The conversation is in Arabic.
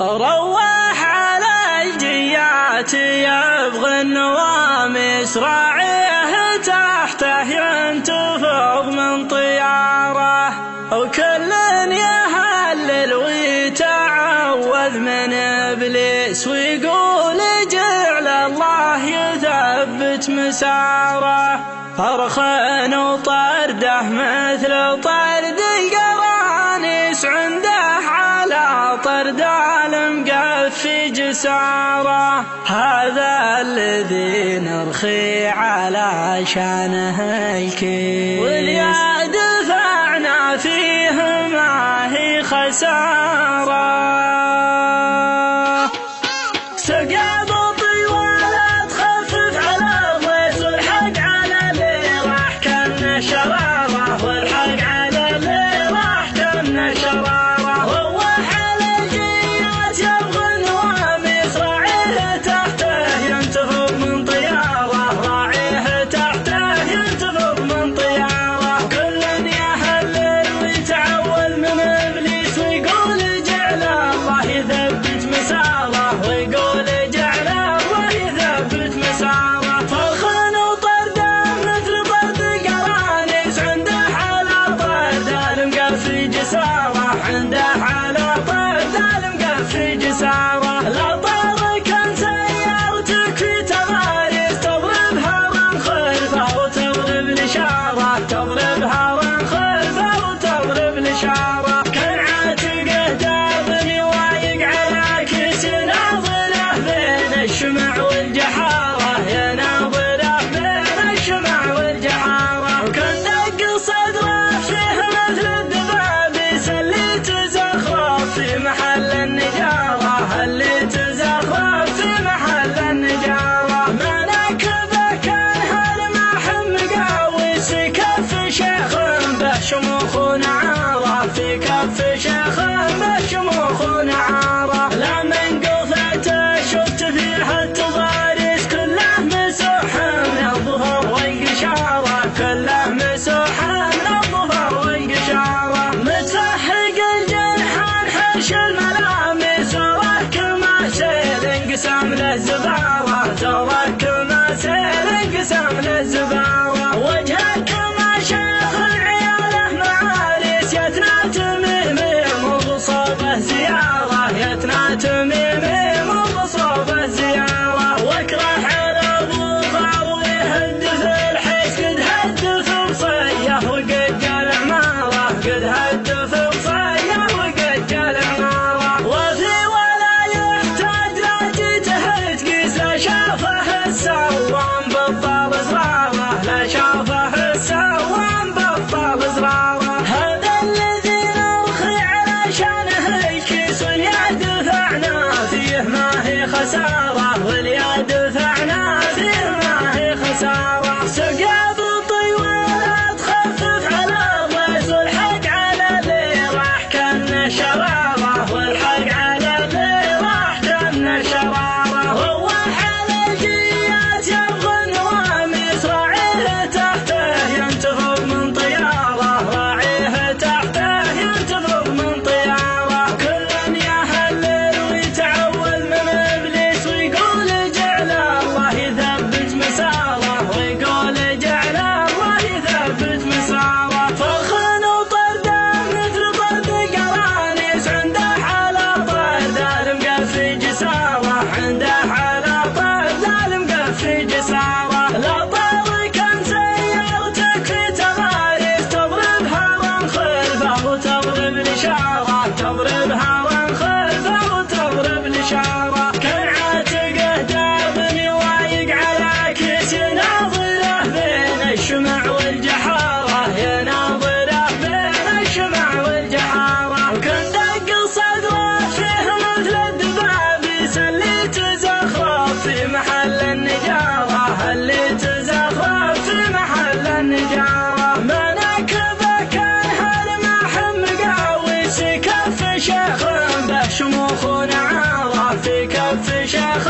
روح على الجيات يبغى النواميس، راعيه تحته ينتفض من طياره، وكل يهلل ويتعوذ من إبليس، ويقول جعل الله يثبت مساره. فرخان وطرده مثل طرد القرانيس، عنده على طرد المقفي جساره. هذا الذي نرخي على شانه الكيس، واليا دفعنا فيه ما هي خساره. في كف شيخ بشموخ نعاره، لا من قفته شفت فيها التضاريس، كله مسوح من الظهر والقشاره، كله مسوح من الظهر والقشاره. متفحق الجنحان حرش الملامس، وراك ما سيل انقسام للزباره، تراك ما سيل انقسام للزباره. وجهك ما شيخ عياله معاريس، يتنا تميمي مبصوبه زياره، يتنا تميمي مبصوبه زياره. واكره على ابو فاضل يهد في الحيس، قد هد في وصيه وقد قال عماره، قد هد في وصيه وقد قال عماره. وفي ولا يحتاج لا جيته تقيس، لا شافه السوام بالطاب زراره، لا شافه السوام بالطاب زراره. هذا الذي نرخي على شانه الكيس، واليا دفعنا فيه ما هي خساره، واليا دفعنا فيه ما هي خساره. سقى بالطيوان تخفف على الضيس، والحق على اللي راح كان شراره، والحق على اللي راح كان شراره. روح على الجيات يبغى النواميس، راعيه تحته ينتفض من طياره، راعيه تحته ينتفض من طياره. كل يهلل ويتعوذ من ابليس، ويقول جعل الله يثبت مساره، ويقول جعل الله يثبت مساره. فرخان وطرده مثل طرد قرانيس، عنده على طرد المقفي جساره، عنده على طرد المقفي جساره. لا طارك سيارتك في تغاريس، تضربها من خلفه وتضرب الاشاره، تضربها من خلفه وتضرب الاشاره. كان عاتقه دابني وايق على كيس، يناظره بين الشمع والجحاره، يناظره بين الشمع والجحاره. وكان دق صدره فيه مثل الدبابيس، اللي تزخرف في محل النجاره، اللي تزخرف في محل النجاره. مناكبه كان هالماح مقاويس، في كف شيخ به شموخ نعاره، في كف شيخ